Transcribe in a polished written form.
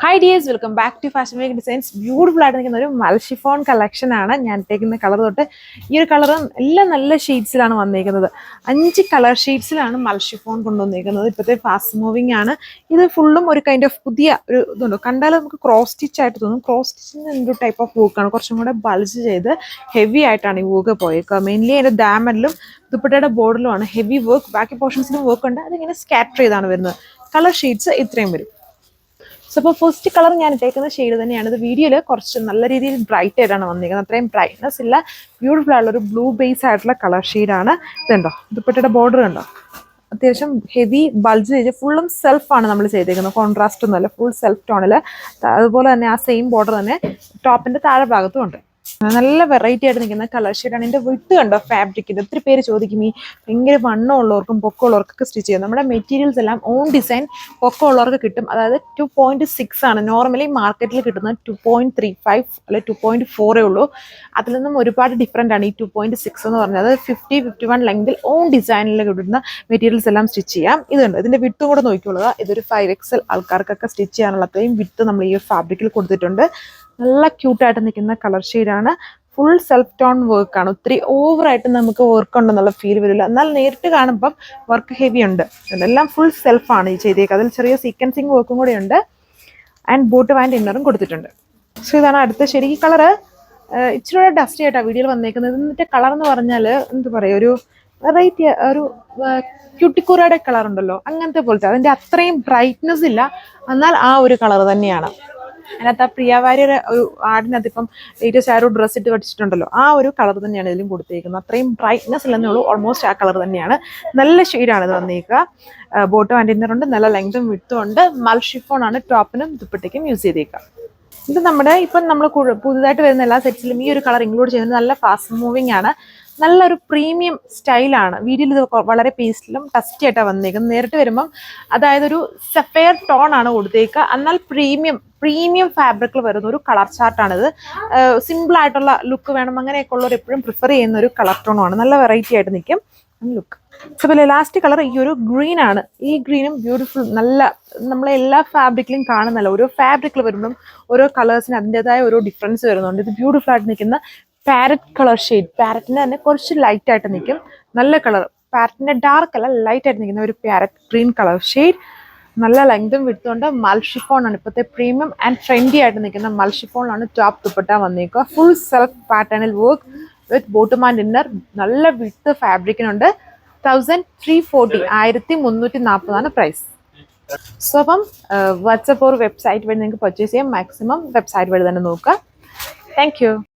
Hi dears, welcome back to Fashion Week Designs. Beautiful ആയിട്ടിരിക്കുന്ന ഒരു മൽഷിഫോൺ collection ആണ് ഞാൻ ഇട്ടേക്കുന്ന കളർ തൊട്ട് ഈ ഒരു കളർ എല്ലാം നല്ല ഷെയ്ഡ്സിലാണ് വന്നിരിക്കുന്നത്. 5 കളർ ഷെയ്ഡ്സിലാണ് മൽഷിഫോൺ കൊണ്ടുവന്നിരിക്കുന്നത്. ഇപ്പോഴത്തെ ഫാസ്റ്റ് മൂവിങ് ആണ്. ഇത് ഫുള്ളും ഒരു കൈൻഡ് ഓഫ് പുതിയ ഒരു ഇതുണ്ട്. കണ്ടാൽ നമുക്ക് ക്രോസ് സ്റ്റിച്ച് ആയിട്ട് തോന്നും. ക്രോസ് സ്റ്റിച്ചിന് ഒരു ടൈപ്പ് ഓഫ് വർക്കാണ്. കുറച്ചും കൂടെ ബൾജ് ചെയ്ത് ഹെവി ആയിട്ടാണ് ഈ വർക്ക് പോയേക്കുക. മെയിൻലി അതിൻ്റെ ഡാമറിലും ദുപ്പട്ടയുടെ ബോർഡിലുമാണ് ഹെവി വർക്ക്. ബാക്കി പോർഷൻസിലും വർക്ക് ഉണ്ട്. അതിങ്ങനെ സ്കാറ്റർ ചെയ്താണ് വരുന്നത്. കളർ ഷെയ്ഡ്സ് ഇത്രയും വരും. സോ അപ്പോൾ ഫസ്റ്റ് കളർ ഞാൻ ഇട്ടേക്കുന്ന ഷെയ്ഡ് തന്നെയാണ്. ഇത് വീഡിയോയിൽ കുറച്ച് നല്ല രീതിയിൽ ബ്രൈറ്റ് ആയിട്ടാണ് വന്നിരിക്കുന്നത്. അത്രയും ബ്രൈറ്റ്നെസ് ഇല്ല. ബ്യൂട്ടിഫുൾ ആയിട്ടുള്ള ഒരു ബ്ലൂ ബേസ് ആയിട്ടുള്ള കളർ ഷെയ്ഡാണ്. ഇതുണ്ടോ, ദുപ്പട്ടയുടെ ബോർഡർ ഉണ്ടോ, അത്യാവശ്യം ഹെവി ബൾജ് ചെയ്ത് ഫുള്ളും സെൽഫാണ് നമ്മൾ ചെയ്തേക്കുന്നത്. കോൺട്രാസ്റ്റ് ഒന്നുമല്ല, ഫുൾ സെൽഫ് ടോണിൽ. അതുപോലെ തന്നെ ആ സെയിം ബോർഡർ തന്നെ ടോപ്പിൻ്റെ താഴെ ഭാഗത്തും ഉണ്ട്. നല്ല വെറൈറ്റി ആയിട്ട് നിൽക്കുന്ന കളർ ഷെയ്ഡാണ്. ഇതിൻ്റെ വിട്ട് കണ്ടോ ഫാബ്രിക്കിൻ്റെ. ഒത്തിരി പേര് ചോദിക്കും ഈ ഭയങ്കര വണ്ണമുള്ളവർക്കും പൊക്കമുള്ളവർക്കൊക്കെ സ്റ്റിച്ച് ചെയ്യും. നമ്മുടെ മെറ്റീരിയൽസ് എല്ലാം ഓൺ ഡിസൈൻ പൊക്കമുള്ളവർക്ക് കിട്ടും. അതായത് 2.6 ആണ് നോർമലി മാർക്കറ്റിൽ കിട്ടുന്നത്. 2.35 അല്ലെങ്കിൽ 2.4 ഉള്ളൂ. അതിൽ നിന്നും ഒരുപാട് ഡിഫറൻ്റ് ആണ് ഈ 2.6 എന്ന് പറഞ്ഞത്. 50-51 ലെങ്തിൽ ഓൺ ഡിസൈനിൽ കിട്ടുന്ന മെറ്റീരിയൽസ് എല്ലാം സ്റ്റിച്ച് ചെയ്യാം. ഇതുണ്ട്, ഇതിൻ്റെ വിട്ടും കൂടെ നോക്കിക്കൊള്ളുക. ഇതൊരു 5XL ആൾക്കാർക്കൊക്കെ സ്റ്റിച്ച് ചെയ്യാനുള്ള അത്രയും വിട്ട് നമ്മൾ ഈ ഫാബ്രിക്കിൽ കൊടുത്തിട്ടുണ്ട്. നല്ല ക്യൂട്ടായിട്ട് നിൽക്കുന്ന കളർ ഷെയ്ഡാണ്. ഫുൾ സെൽഫ് ടോൺ വർക്കാണ്. ഒത്തിരി ഓവറായിട്ട് നമുക്ക് വർക്ക് ഉണ്ടെന്നുള്ള ഫീൽ വരില്ല. എന്നാൽ നേരിട്ട് കാണുമ്പം വർക്ക് ഹെവി ഉണ്ട്. ഇതെല്ലാം ഫുൾ സെൽഫാണ് ഈ ചെയ്തേക്കുക. അതിൽ ചെറിയ സീക്വൻസിങ് വർക്കും കൂടെ ഉണ്ട്. ആൻഡ് ബോട്ട് ആൻഡ് ഇന്നറും കൊടുത്തിട്ടുണ്ട്. സോ ഇതാണ് അടുത്ത ഷെയ്ഡ്. ഈ കളറ് ഇച്ചിരി കൂടെ ഡസ്റ്റി ആയിട്ടാണ് വീഡിയോയിൽ വന്നേക്കുന്നത്. ഇതിൻ്റെ കളർ എന്ന് പറഞ്ഞാൽ എന്താ പറയുക, ഒരു വെറൈറ്റി, ഒരു ക്യൂട്ടിക്കൂറയുടെ കളർ ഉണ്ടല്ലോ, അങ്ങനത്തെ പോലത്തെ. അതിൻ്റെ അത്രയും ബ്രൈറ്റ്നെസ് ഇല്ല, എന്നാൽ ആ ഒരു കളർ തന്നെയാണ്. അതിനകത്ത് ആ പ്രിയവാര്യയുടെ ഒരു ആടിനകത്ത് ഇപ്പം ലേറ്റസ്റ്റ് ആ ഒരു ഡ്രസ്സ് ഇട്ട് കടിച്ചിട്ടുണ്ടല്ലോ, ആ ഒരു കളർ തന്നെയാണ് ഇതിലും കൊടുത്തേക്കുന്നത്. അത്രയും ബ്രൈറ്റ്നെസ് ഇല്ലെന്നേ ഉള്ളൂ. ഓൾമോസ്റ്റ് ആ കളർ തന്നെയാണ്. നല്ല ഷെയ്ഡാണ് ഇത് വന്നേക്കുക. ബോട്ടും ആൻഡ് ഇന്നറുണ്ട്. നല്ല ലെങ്തും വിട്ടും ഉണ്ട്. മൽഷിഫോൺ ആണ് ടോപ്പിനും ദുപ്പട്ടയ്ക്കും യൂസ് ചെയ്തേക്കുക. ഇത് നമ്മുടെ ഇപ്പം നമ്മൾ പുതുതായിട്ട് വരുന്ന എല്ലാ സെറ്റ്സിലും ഈ ഒരു കളർ ഇൻക്ലൂഡ് ചെയ്യുന്നത്. നല്ല ഫാസ്റ്റ് മൂവിങ് ആണ്. നല്ലൊരു പ്രീമിയം സ്റ്റൈലാണ്. വീഡിയോയിൽ ഇത് വളരെ പേസ്റ്റിലും ടസ്റ്റി ആയിട്ടാണ് വന്നേക്കുന്നത്. നേരിട്ട് വരുമ്പം അതായത് ഒരു സഫയർ ടോൺ ആണ് കൊടുത്തേക്കുക. എന്നാൽ പ്രീമിയം ഫാബ്രിക്കിൽ വരുന്ന ഒരു കളർ ചാർട്ടാണിത്. സിമ്പിൾ ആയിട്ടുള്ള ലുക്ക് വേണം അങ്ങനെയൊക്കെ ഉള്ളവർ എപ്പോഴും പ്രിഫർ ചെയ്യുന്ന ഒരു കളർ ടോണുമാണ്. നല്ല വെറൈറ്റി ആയിട്ട് നിൽക്കും ലുക്ക്. അതുപോലെ ലാസ്റ്റ് കളർ ഈ ഒരു ഗ്രീൻ ആണ്. ഈ ഗ്രീനും ബ്യൂട്ടിഫുൾ, നല്ല നമ്മളെ എല്ലാ ഫാബ്രിക്കിലും കാണുന്നല്ല. ഓരോ ഫാബ്രിക്കിൽ വരുമ്പോഴും ഓരോ കളേഴ്സിന് അതിൻ്റെതായ ഓരോ ഡിഫറൻസ് വരുന്നുണ്ട്. ഇത് ബ്യൂട്ടിഫുൾ ആയിട്ട് നിൽക്കുന്ന പാരറ്റ് കളർ ഷെയ്ഡ്. പാരറ്റിന് തന്നെ കുറച്ച് ലൈറ്റ് ആയിട്ട് നിൽക്കും. നല്ല കളർ. പാരറ്റിന്റെ ഡാർക്ക് അല്ല, ലൈറ്റ് ആയിട്ട് നിൽക്കുന്ന ഒരു പാരറ്റ് ഗ്രീൻ കളർ ഷെയ്ഡ്. നല്ല ലെങ്തും വിട്ടുകൊണ്ട് മൽഷിഫോൺ ആണ്. ഇപ്പോഴത്തെ പ്രീമിയം ആൻഡ് ട്രെൻഡി ആയിട്ട് നിൽക്കുന്ന മൽഷിഫോൺ ആണ് ടോപ്പ് ദുപ്പട്ട വന്നേക്കുക. ഫുൾ സെൽഫ് പാറ്റേണിൽ work with bottom and inner. നല്ല വിട്ട് ഫാബ്രിക്കിനുണ്ട്. 1340 1340 പ്രൈസ്. സോ അപ്പം വാട്സപ്പ് ഓർ വെബ്സൈറ്റ് വഴി നിങ്ങൾക്ക് പർച്ചേസ് ചെയ്യാം. മാക്സിമം വെബ്സൈറ്റ് വഴി തന്നെ നോക്കുക. Thank you.